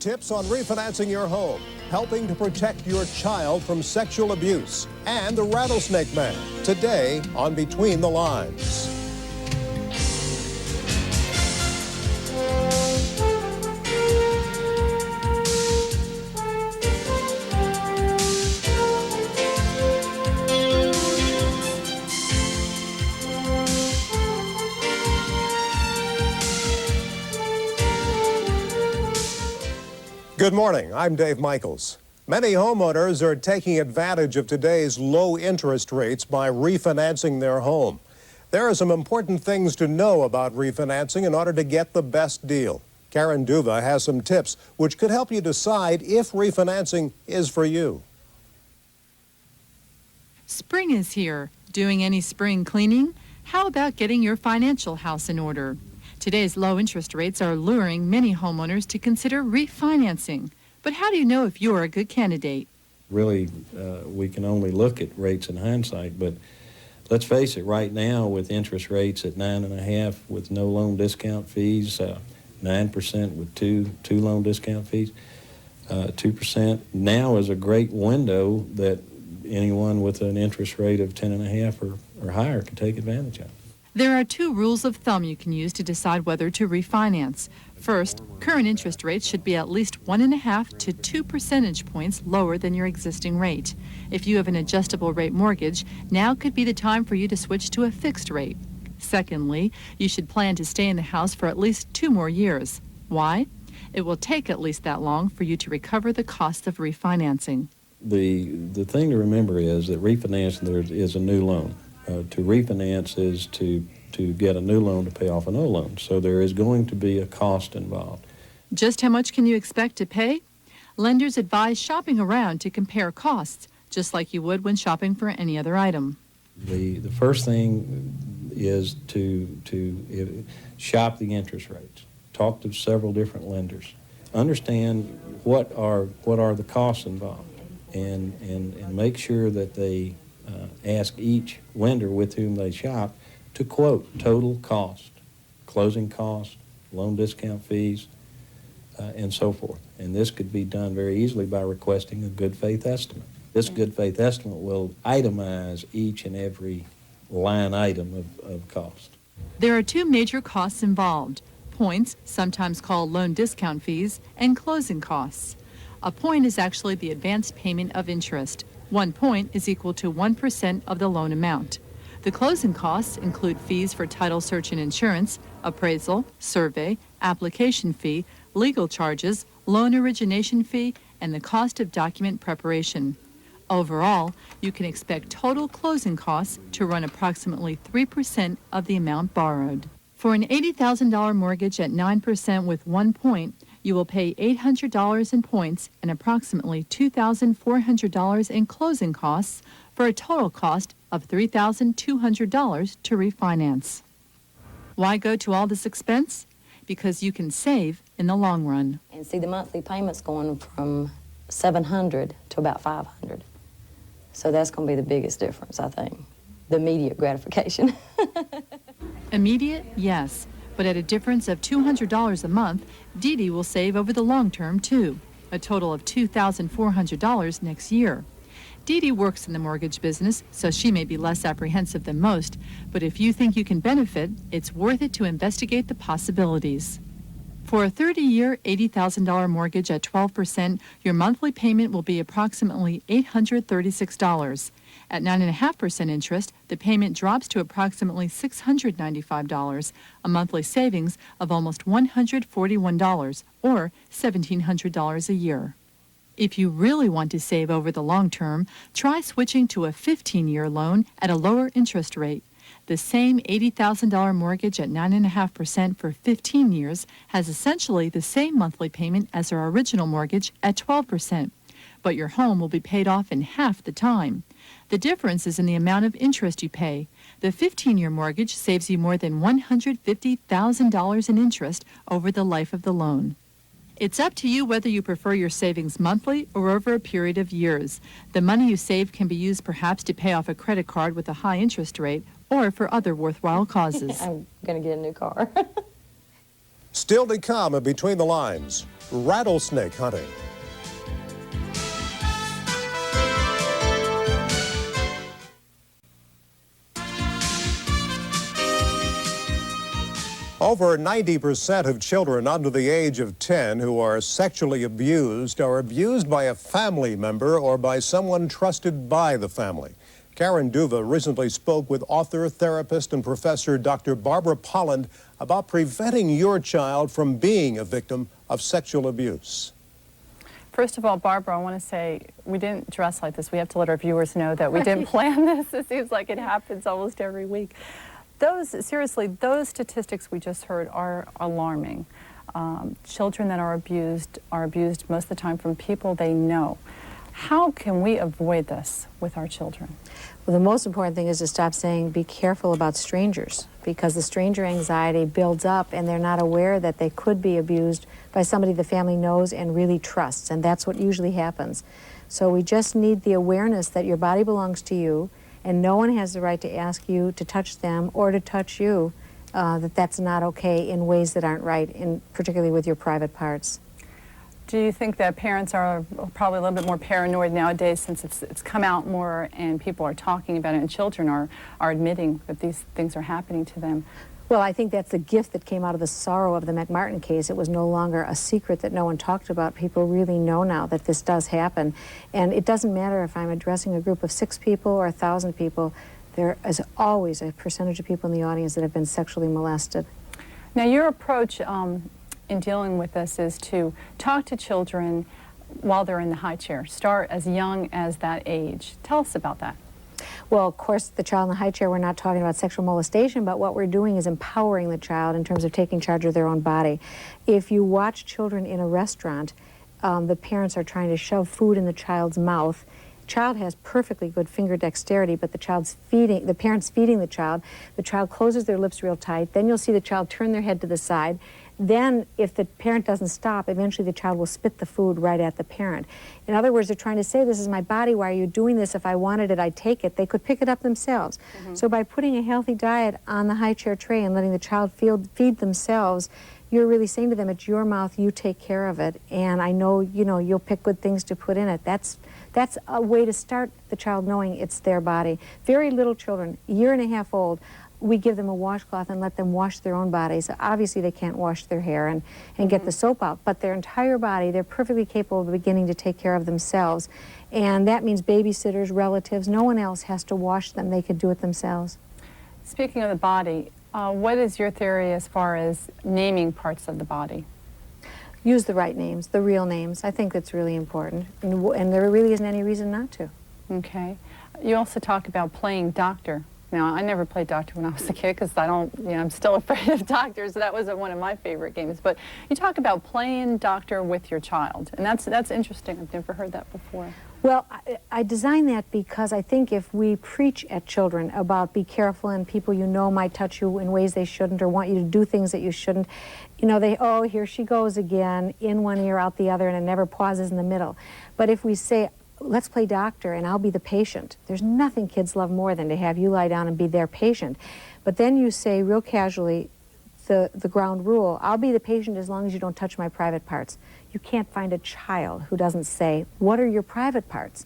tips on refinancing your home, helping to protect your child from sexual abuse, and the Rattlesnake Man, today on Between the Lines. Good morning, I'm Dave Michaels. Many homeowners are taking advantage of today's low interest rates by refinancing their home. There are some important things to know about refinancing in order to get the best deal. Karen Duva has some tips which could help you decide if refinancing is for you. Spring is here. Doing any spring cleaning? How about getting your financial house in order? Today's low interest rates are luring many homeowners to consider refinancing. But how do you know if you're a good candidate? Really, we can only look at rates in hindsight, but let's face it, right now with interest rates at 9.5% with no loan discount fees, 9% with two loan discount fees, 2%, now is a great window that anyone with an interest rate of 10.5% or higher can take advantage of. There are two rules of thumb you can use to decide whether to refinance. First, current interest rates should be at least 1.5 to 2 percentage points lower than your existing rate. If you have an adjustable rate mortgage, now could be the time for you to switch to a fixed rate. Secondly, you should plan to stay in the house for at least 2 more years. Why? It will take at least that long for you to recover the cost of refinancing. The thing to remember is that refinancing there is a new loan. To refinance is to get a new loan to pay off an old loan. So there is going to be a cost involved. Just how much can you expect to pay? Lenders advise shopping around to compare costs, just like you would when shopping for any other item. The first thing is to shop the interest rates. Talk to several different lenders. Understand what are the costs involved, and make sure that they ask each lender with whom they shop to quote total cost, closing cost, loan discount fees, and so forth. And this could be done very easily by requesting a good faith estimate. This good faith estimate will itemize each and every line item of cost. There are 2 major costs involved: points, sometimes called loan discount fees, and closing costs. A point is actually the advanced payment of interest. 1 point is equal to 1% of the loan amount. The closing costs include fees for title search and insurance, appraisal, survey, application fee, legal charges, loan origination fee, and the cost of document preparation. Overall, you can expect total closing costs to run approximately 3% of the amount borrowed. For an $80,000 mortgage at 9% with 1 point, you will pay $800 in points and approximately $2,400 in closing costs for a total cost of $3,200 to refinance. Why go to all this expense? Because you can save in the long run. And see the monthly payments going from $700 to about $500. So that's going to be the biggest difference, I think. The immediate gratification. Immediate? Yes. But at a difference of $200 a month, Dee Dee will save over the long term, too, a total of $2,400 next year. Dee Dee works in the mortgage business, so she may be less apprehensive than most, but if you think you can benefit, it's worth it to investigate the possibilities. For a 30-year, $80,000 mortgage at 12%, your monthly payment will be approximately $836. At 9.5% interest, the payment drops to approximately $695, a monthly savings of almost $141, or $1,700 a year. If you really want to save over the long term, try switching to a 15-year loan at a lower interest rate. The same $80,000 mortgage at 9.5% for 15 years has essentially the same monthly payment as our original mortgage at 12%, but your home will be paid off in half the time. The difference is in the amount of interest you pay. The 15-year mortgage saves you more than $150,000 in interest over the life of the loan. It's up to you whether you prefer your savings monthly or over a period of years. The money you save can be used perhaps to pay off a credit card with a high interest rate or for other worthwhile causes. I'm going to get a new car. Still to come in Between the Lines. rattlesnake hunting. Over 90% of children under the age of 10 who are sexually abused are abused by a family member or by someone trusted by the family. Karen Duva recently spoke with author, therapist, and professor Dr. Barbara Polland about preventing your child from being a victim of sexual abuse. First of all, Barbara, I want to say we didn't dress like this. We have to let our viewers know that we didn't plan this. It seems like it happens almost every week. Seriously, those statistics we just heard are alarming. Children that are abused most of the time from people they know. How can we avoid this with our children? Well, the most important thing is to stop saying be careful about strangers, because the stranger anxiety builds up and they're not aware that they could be abused by somebody the family knows and really trusts, and that's what usually happens. So we just need the awareness that your body belongs to you and no one has the right to ask you to touch them or to touch you, that's not okay in ways that aren't right, particularly with your private parts. Do you think that parents are probably a little bit more paranoid nowadays since it's come out more and people are talking about it and children are admitting that these things are happening to them? Well, I think that's the gift that came out of the sorrow of the McMartin case. It was no longer a secret that no one talked about. People really know now that this does happen. And it doesn't matter if I'm addressing a group of 6 people or 1,000 people, there is always a percentage of people in the audience that have been sexually molested. Now, your approach in dealing with this is to talk to children while they're in the high chair. Start as young as that age. Tell us about that. Well, of course, the child in the high chair, we're not talking about sexual molestation, but what we're doing is empowering the child in terms of taking charge of their own body. If you watch children in a restaurant, the parents are trying to shove food in the child's mouth. Child has perfectly good finger dexterity, but the parent's feeding the child closes their lips real tight, then you'll see the child turn their head to the side. Then, if the parent doesn't stop, eventually the child will spit the food right at the parent. In other words, they're trying to say, this is my body, why are you doing this? If I wanted it, I'd take it. They could pick it up themselves. So by putting a healthy diet on the high chair tray and letting the child feed themselves, you're really saying to them, it's your mouth, you take care of it, and I know, you'll pick good things to put in it. That's a way to start the child knowing it's their body. Very little children, 1.5 years old, we give them a washcloth and let them wash their own bodies. Obviously, they can't wash their hair and get the soap out, but their entire body, they're perfectly capable of beginning to take care of themselves. And that means babysitters, relatives, no one else has to wash them. They could do it themselves. Speaking of the body, what is your theory as far as naming parts of the body? Use the right names, the real names. I think that's really important, and there really isn't any reason not to. Okay. You also talk about playing doctor. Now, I never played doctor when I was a kid because I'm still afraid of doctors. That wasn't one of my favorite games. But you talk about playing doctor with your child, and that's interesting. I've never heard that before. Well, I designed that because I think if we preach at children about be careful and people might touch you in ways they shouldn't or want you to do things that you shouldn't, oh, here she goes again, in one ear, out the other, and it never pauses in the middle. But if we say, let's play doctor and I'll be the patient. There's nothing kids love more than to have you lie down and be their patient. But then you say real casually the ground rule, I'll be the patient as long as you don't touch my private parts. You can't find a child who doesn't say, what are your private parts?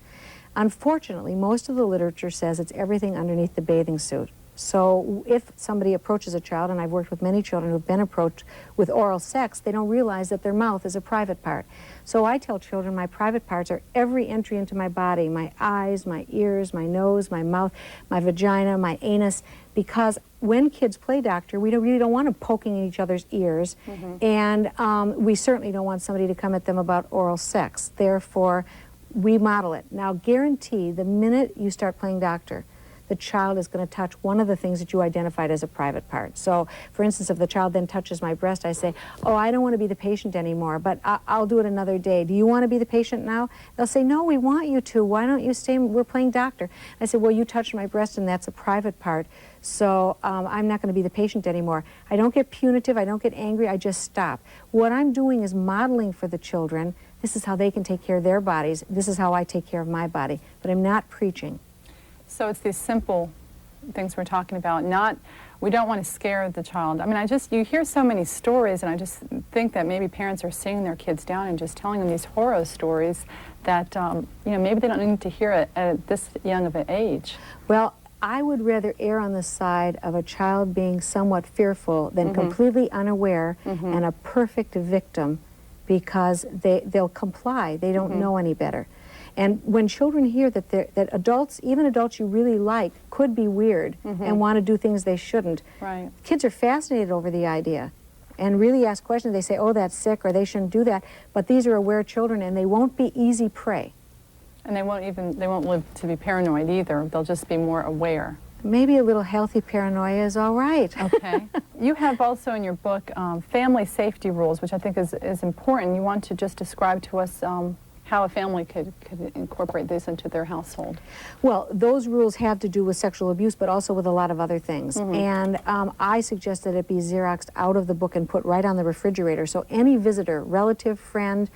Unfortunately, most of the literature says it's everything underneath the bathing suit. So if somebody approaches a child, and I've worked with many children who've been approached with oral sex, they don't realize that their mouth is a private part. So I tell children my private parts are every entry into my body, my eyes, my ears, my nose, my mouth, my vagina, my anus, because when kids play doctor, we really don't want them poking in each other's ears, and we certainly don't want somebody to come at them about oral sex. Therefore, we model it. Now, guarantee the minute you start playing doctor, the child is going to touch one of the things that you identified as a private part. So, for instance, if the child then touches my breast, I say, oh, I don't want to be the patient anymore, but I'll do it another day. Do you want to be the patient now? They'll say, no, we want you to. Why don't you stay? We're playing doctor. I say, well, you touched my breast, and that's a private part, so I'm not going to be the patient anymore. I don't get punitive. I don't get angry. I just stop. What I'm doing is modeling for the children. This is how they can take care of their bodies. This is how I take care of my body. But I'm not preaching. So it's these simple things we're talking about. We don't want to scare the child. I mean, you hear so many stories, and I just think that maybe parents are sitting their kids down and just telling them these horror stories that, maybe they don't need to hear it at this young of an age. Well, I would rather err on the side of a child being somewhat fearful than completely unaware and a perfect victim, because they'll comply. They don't know any better. And when children hear that adults, even adults you really like, could be weird and want to do things they shouldn't, Right. kids are fascinated over the idea and really ask questions. They say, oh, that's sick, or they shouldn't do that. But these are aware children, and they won't be easy prey. And they won't live to be paranoid either. They'll just be more aware. Maybe a little healthy paranoia is all right. Okay. You have also in your book family safety rules, which I think is important. You want to just describe to us how a family could incorporate this into their household. Well, those rules have to do with sexual abuse, but also with a lot of other things. And I suggest that it be Xeroxed out of the book and put right on the refrigerator. So any visitor, relative, friend,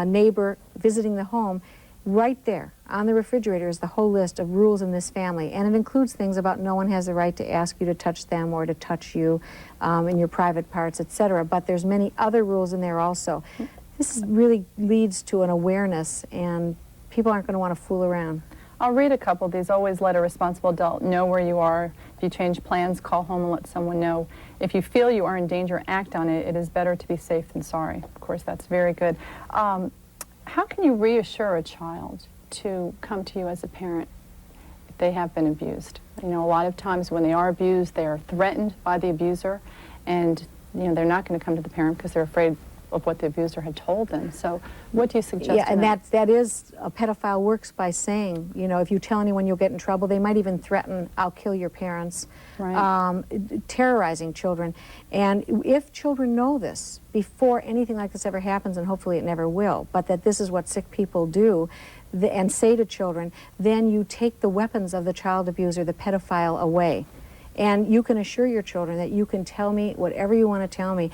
neighbor visiting the home, right there on the refrigerator is the whole list of rules in this family. And it includes things about no one has the right to ask you to touch them or to touch you in your private parts, etc. But there's many other rules in there also. This really leads to an awareness, and people aren't going to want to fool around. I'll read a couple of these. Always let a responsible adult know where you are. If you change plans, call home and let someone know. If you feel you are in danger, act on it. It is better to be safe than sorry. Of course, that's very good. How can you reassure a child to come to you as a parent if they have been abused? You know, a lot of times when they are abused, they are threatened by the abuser, and they're not going to come to the parent because they're afraid of what the abuser had told them. So what do you suggest? Yeah, and that is, a pedophile works by saying, if you tell anyone you'll get in trouble. They might even threaten, I'll kill your parents, right. Terrorizing children. And if children know this before anything like this ever happens, and hopefully it never will, but that this is what sick people do, and say to children, then you take the weapons of the child abuser, the pedophile, away. And you can assure your children that you can tell me whatever you want to tell me.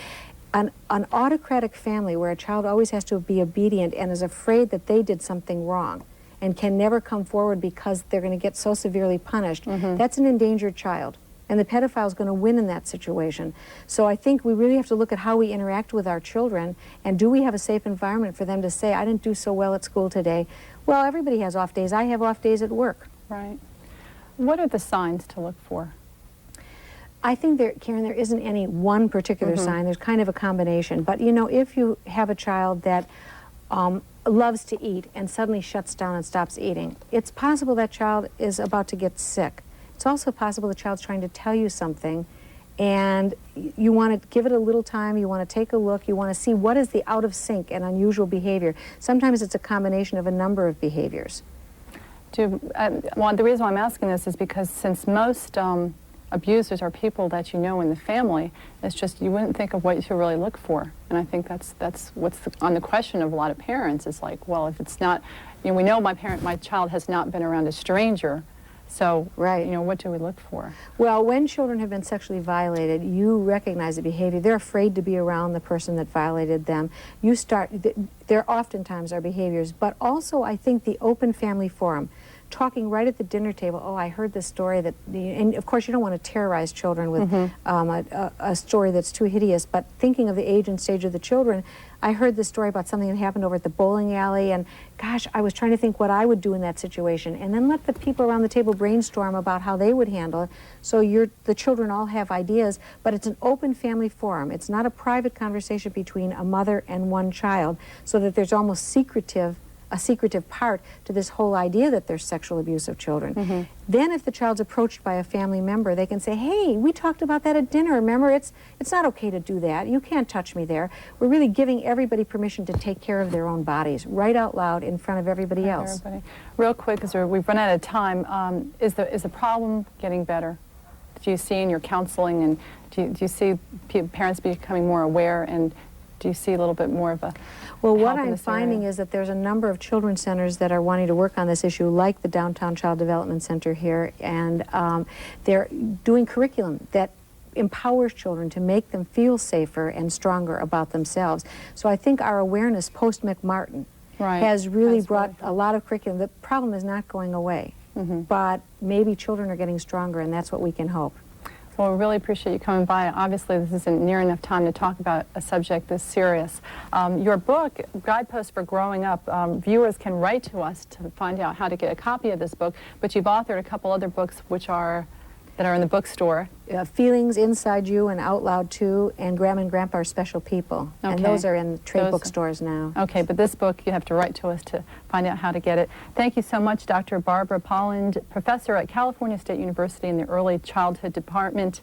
An autocratic family where a child always has to be obedient and is afraid that they did something wrong and can never come forward because they're going to get so severely punished, that's an endangered child. And the pedophile is going to win in that situation. So I think we really have to look at how we interact with our children, and do we have a safe environment for them to say, I didn't do so well at school today. Well, everybody has off days. I have off days at work. Right. What are the signs to look for? I think, Karen, there isn't any one particular sign. There's kind of a combination. But, if you have a child that loves to eat and suddenly shuts down and stops eating, it's possible that child is about to get sick. It's also possible the child's trying to tell you something, and you want to give it a little time. You want to take a look. You want to see what is the out of sync and unusual behavior. Sometimes it's a combination of a number of behaviors. Well, the reason why I'm asking this is because since most abusers are people that you know in the family, it's just you wouldn't think of what to really look for. And I think that's what's on the question of a lot of parents is like, well, if it's not, we know my child has not been around a stranger, so right. What do we look for? Well, when children have been sexually violated, you recognize the behavior. They're afraid to be around the person that violated them. There oftentimes are behaviors, but also I think the open family forum, talking right at the dinner table, oh, I heard this story and of course you don't want to terrorize children with a story that's too hideous, but thinking of the age and stage of the children, I heard this story about something that happened over at the bowling alley, and gosh, I was trying to think what I would do in that situation, and then let the people around the table brainstorm about how they would handle it, so the children all have ideas, but it's an open family forum. It's not a private conversation between a mother and one child, so that there's almost a secretive part to this whole idea that there's sexual abuse of children. Then if the child's approached by a family member, they can say, hey, we talked about that at dinner, remember? It's not okay to do that. You can't touch me there. We're really giving everybody permission to take care of their own bodies, right out loud in front of everybody else. Real quick, because we've run out of time, is the problem getting better? Do you see in your counseling, and do you see parents becoming more aware, and do you see a little bit more of a Well, what I'm finding is that there's a number of children's centers that are wanting to work on this issue, like the Downtown Child Development Center here, and they're doing curriculum that empowers children to make them feel safer and stronger about themselves. So I think our awareness post-McMartin has really brought a lot of curriculum. The problem is not going away. but maybe children are getting stronger, and that's what we can hope. Well, we really appreciate you coming by. Obviously, this isn't near enough time to talk about a subject this serious. Your book, Guideposts for Growing Up, viewers can write to us to find out how to get a copy of this book, but you've authored a couple other books that are in the bookstore. Feelings Inside You and Out Loud Too, and Grandma and Grandpa Are Special People. Okay. And those are in trade Those- bookstores now. Okay, but this book, you have to write to us to find out how to get it. Thank you so much, Dr. Barbara Polland, professor at California State University in the Early Childhood Department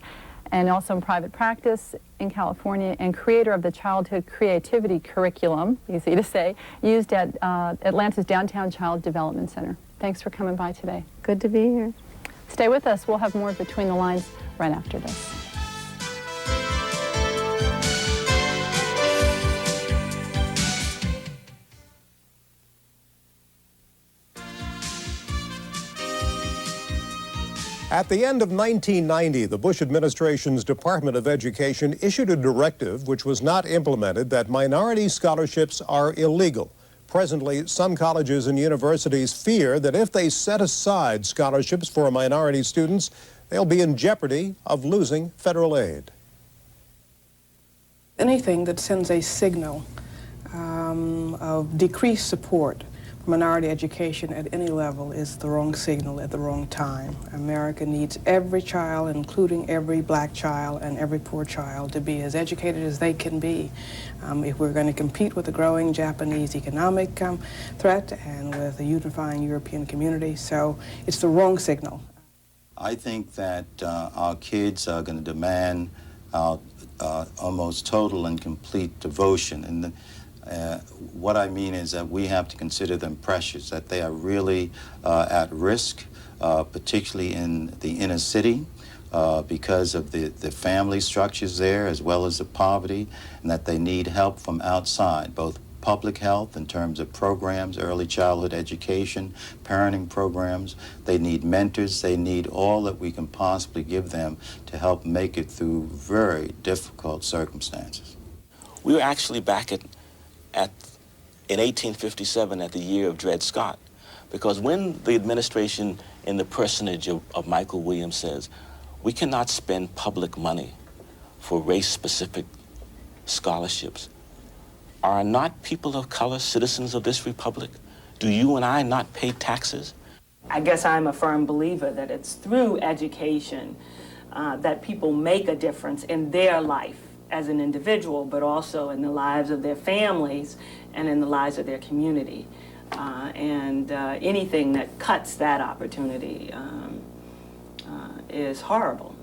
and also in private practice in California, and creator of the Childhood Creativity Curriculum, easy to say, used at Atlanta's Downtown Child Development Center. Thanks for coming by today. Good to be here. Stay with us. We'll have more Between the Lines right after this. At the end of 1990, the Bush administration's Department of Education issued a directive which was not implemented that minority scholarships are illegal. Presently, some colleges and universities fear that if they set aside scholarships for minority students, they'll be in jeopardy of losing federal aid. Anything that sends a signal of decreased support for minority education at any level is the wrong signal at the wrong time. America needs every child, including every black child and every poor child, to be as educated as they can be. If we're going to compete with the growing Japanese economic threat and with a unifying European community, so it's the wrong signal. I think that our kids are going to demand our almost total and complete devotion. And what I mean is that we have to consider them precious, that they are really at risk, particularly in the inner city, because of the family structures there as well as the poverty, and that they need help from outside, both public health in terms of programs, early childhood education, parenting programs. They need mentors. They need all that we can possibly give them to help make it through very difficult circumstances. We were actually back in 1857 at the year of Dred Scott, because when the administration in the personage of Michael Williams says, we cannot spend public money for race-specific scholarships, are not people of color citizens of this republic? Do you and I not pay taxes? I guess I'm a firm believer that it's through education that people make a difference in their life as an individual, but also in the lives of their families and in the lives of their community. Anything that cuts that opportunity is horrible.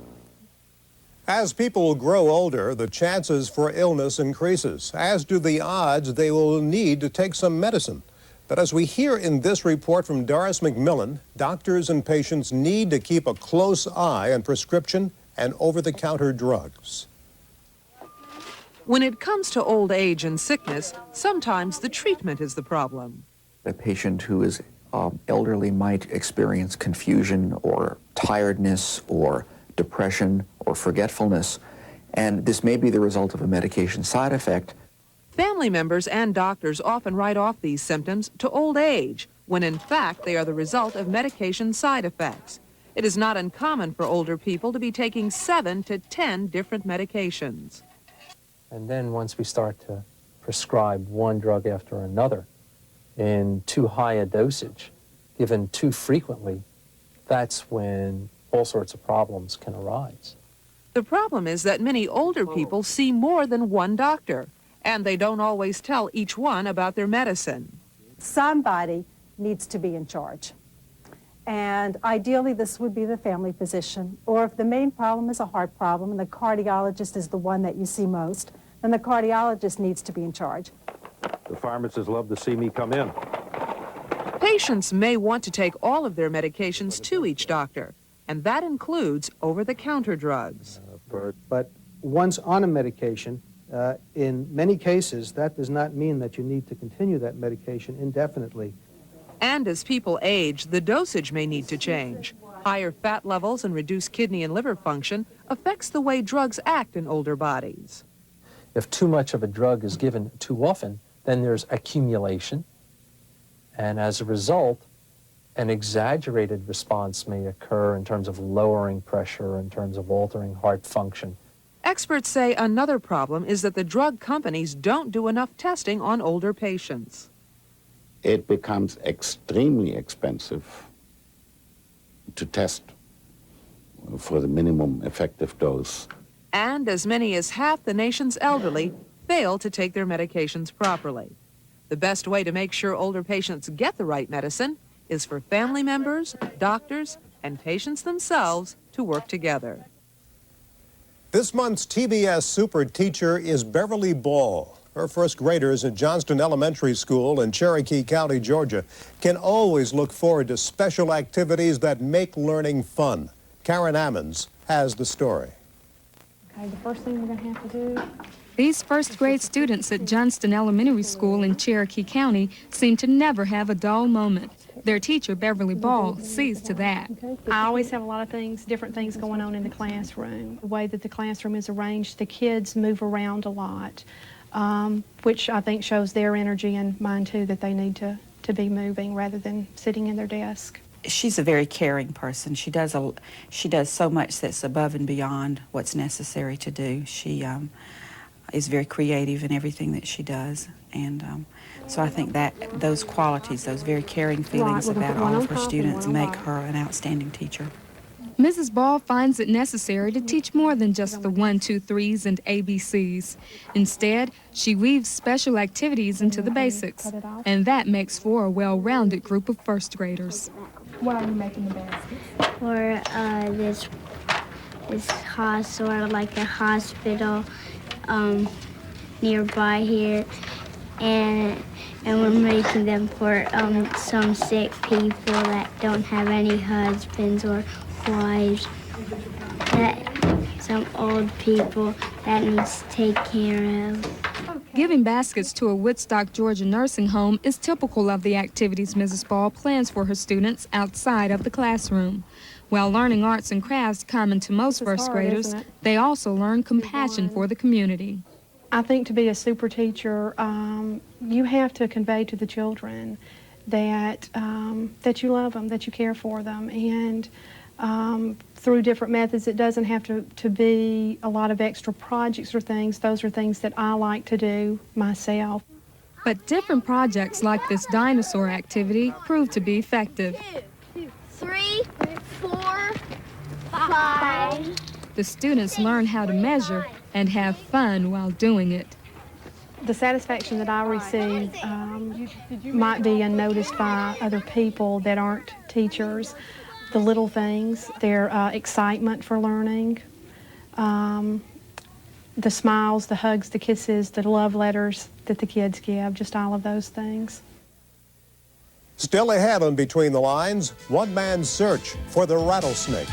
As people grow older, the chances for illness increases, as do the odds they will need to take some medicine. But as we hear in this report from Doris McMillan, doctors and patients need to keep a close eye on prescription and over-the-counter drugs. When it comes to old age and sickness, sometimes the treatment is the problem. A patient who is elderly might experience confusion or tiredness or depression or forgetfulness, and this may be the result of a medication side effect. Family members and doctors often write off these symptoms to old age, when in fact they are the result of medication side effects. It is not uncommon for older people to be taking 7 to 10 different medications. And then once we start to prescribe one drug after another in too high a dosage, given too frequently, that's when all sorts of problems can arise. The problem is that many older people see more than one doctor, and they don't always tell each one about their medicine. Somebody needs to be in charge. And ideally, this would be the family physician. Or if the main problem is a heart problem and the cardiologist is the one that you see most, then the cardiologist needs to be in charge. The pharmacists love to see me come in. Patients may want to take all of their medications to each doctor, and that includes over-the-counter drugs. But once on a medication, in many cases, that does not mean that you need to continue that medication indefinitely. And as people age, the dosage may need to change. Higher fat levels and reduced kidney and liver function affects the way drugs act in older bodies. If too much of a drug is given too often, then there's accumulation. And as a result, An exaggerated response may occur in terms of lowering pressure, in terms of altering heart function. Experts say another problem is that the drug companies don't do enough testing on older patients. It becomes extremely expensive to test for the minimum effective dose. And as many as half the nation's elderly fail to take their medications properly. The best way to make sure older patients get the right medicine is for family members, doctors, and patients themselves to work together. This month's TBS Super Teacher is Beverly Ball. Her first graders at Johnston Elementary School in Cherokee County, Georgia, can always look forward to special activities that make learning fun. Karen Ammons has the story. Okay, the first thing we're going to have to do. These first grade students at Johnston Elementary School in Cherokee County seem to never have a dull moment. Their teacher, Beverly Ball, sees to that. I always have a lot of things, different things going on in the classroom. The way that the classroom is arranged, the kids move around a lot, which I think shows their energy and mine too, that they need to be moving rather than sitting in their desk. She's a very caring person. She does so much that's above and beyond what's necessary to do. She is very creative in everything that she does, and so I think that those qualities, those very caring feelings about all of her students, make her an outstanding teacher. Mrs. Ball finds it necessary to teach more than just the 1, 2, 3s and ABCs. Instead, she weaves special activities into the basics, and that makes for a well-rounded group of first graders. Why are you making the baskets? For this sort of like a hospital nearby here, and we're making them for some sick people that don't have any husbands or wives, some old people that needs to take care of. Giving baskets to a Woodstock, Georgia nursing home is typical of the activities Mrs. Ball plans for her students outside of the classroom. While learning arts and crafts common to most first graders, they also learn compassion for the community. I think to be a super teacher, you have to convey to the children that that you love them, that you care for them, and through different methods. It doesn't have to be a lot of extra projects or things. Those are things that I like to do myself. But different projects like this dinosaur activity prove to be effective. 2, 3, 4, 5. The students learn how to measure and have fun while doing it. The satisfaction that I receive might be unnoticed by other people that aren't teachers. The little things, their excitement for learning, the smiles, the hugs, the kisses, the love letters that the kids give, just all of those things. Still ahead on Between the Lines, one man's search for the rattlesnake.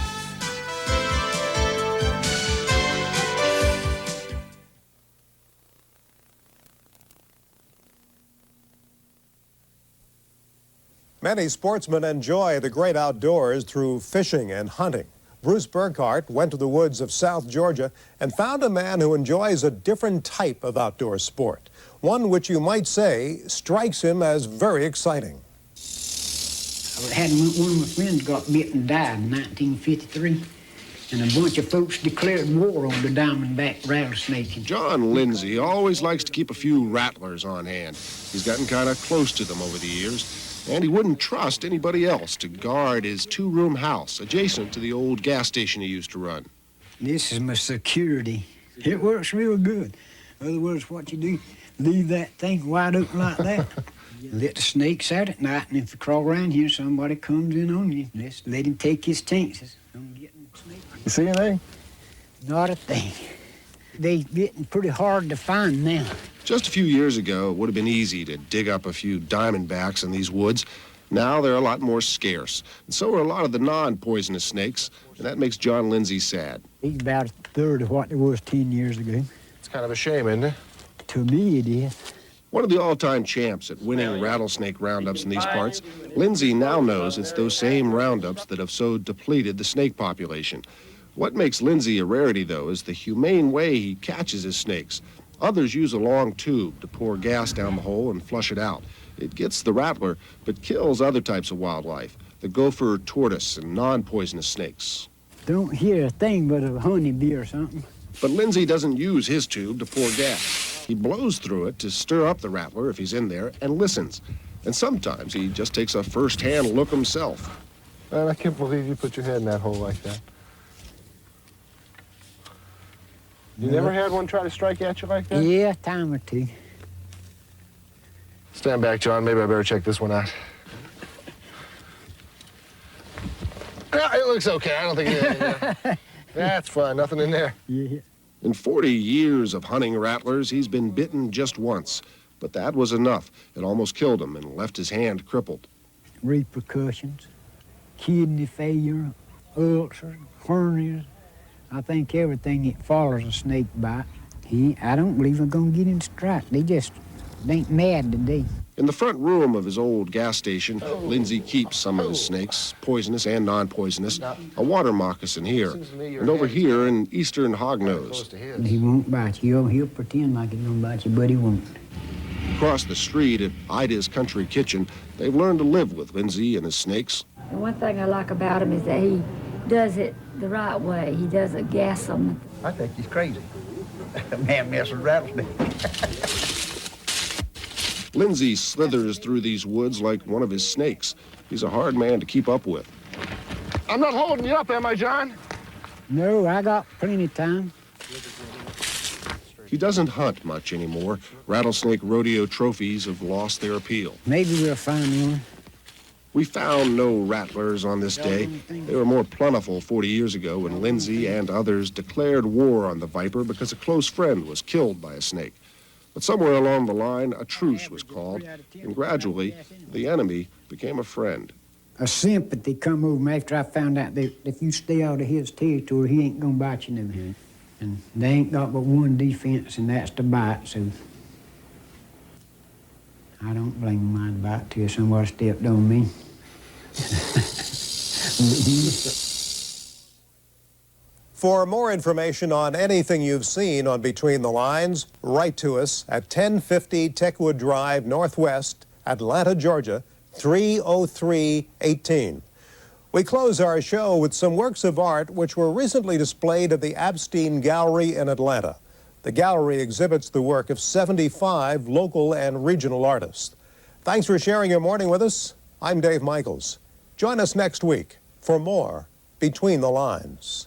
Many sportsmen enjoy the great outdoors through fishing and hunting. Bruce Burkhart went to the woods of South Georgia and found a man who enjoys a different type of outdoor sport, one which you might say strikes him as very exciting. I had one of my friends got bit and died in 1953, and a bunch of folks declared war on the diamondback rattlesnake. John Lindsay always likes to keep a few rattlers on hand. He's gotten kind of close to them over the years, and he wouldn't trust anybody else to guard his two-room house adjacent to the old gas station he used to run. This is my security. It works real good. In other words, what you do, leave that thing wide open like that. Let the snakes out at night, and if you crawl around here, somebody comes in on you, just let him take his chances on getting the snake. You see anything? Not a thing. They're getting pretty hard to find now. Just a few years ago, it would have been easy to dig up a few diamondbacks in these woods. Now they're a lot more scarce, and so are a lot of the non-poisonous snakes, and that makes John Lindsay sad. He's about a third of what there was 10 years ago. It's kind of a shame, isn't it? To me, it is. One of the all-time champs at winning rattlesnake roundups in these parts, Lindsay now knows it's those same roundups that have so depleted the snake population. What makes Lindsay a rarity, though, is the humane way he catches his snakes. Others use a long tube to pour gas down the hole and flush it out. It gets the rattler, but kills other types of wildlife. the gopher tortoise and non-poisonous snakes. Don't hear a thing but a honeybee or something. But Lindsay doesn't use his tube to pour gas. He blows through it to stir up the rattler if he's in there and listens. And sometimes he just takes a first-hand look himself. Man, I can't believe you put your head in that hole like that. You never had one try to strike at you like that? Yeah, time or two. Stand back, John. Maybe I better check this one out. Yeah, it looks okay. I don't think it's anything in there. That's fine. Nothing in there. Yeah. In 40 years of hunting rattlers, he's been bitten just once. But that was enough. It almost killed him and left his hand crippled. Repercussions, kidney failure, ulcers, hernias. I think everything that follows a snake bite. I don't believe I'm going to get him struck. They ain't mad today. In the front room of his old gas station, Lindsay keeps some of his snakes, poisonous and non-poisonous, a water moccasin here, and over here an eastern hognose. He won't bite you. He'll pretend like he's going to bite you, but he won't. Across the street at Ida's Country Kitchen, they've learned to live with Lindsay and his snakes. The one thing I like about him is that he does it the right way. He doesn't gas them. I think he's crazy. A man messes with rattlesnakes. Lindsay slithers through these woods like one of his snakes. He's a hard man to keep up with. I'm not holding you up, am I, John? No, I got plenty of time. He doesn't hunt much anymore. Rattlesnake rodeo trophies have lost their appeal. Maybe we'll find one. We found no rattlers on this day. They were more plentiful 40 years ago when Lindsay and others declared war on the viper because a close friend was killed by a snake. But somewhere along the line, a truce was called, and gradually, the enemy became a friend. A sympathy come over me after I found out that if you stay out of his territory, he ain't gonna bite you no more. And they ain't got but one defense, and that's to bite, so I don't blame them. I'd bite till somebody stepped on me. For more information on anything you've seen on Between the Lines, write to us at 1050 Techwood Drive, Northwest, Atlanta, Georgia, 30318. We close our show with some works of art which were recently displayed at the Abstein Gallery in Atlanta. The gallery exhibits the work of 75 local and regional artists. Thanks for sharing your morning with us. I'm Dave Michaels. Join us next week for more Between the Lines.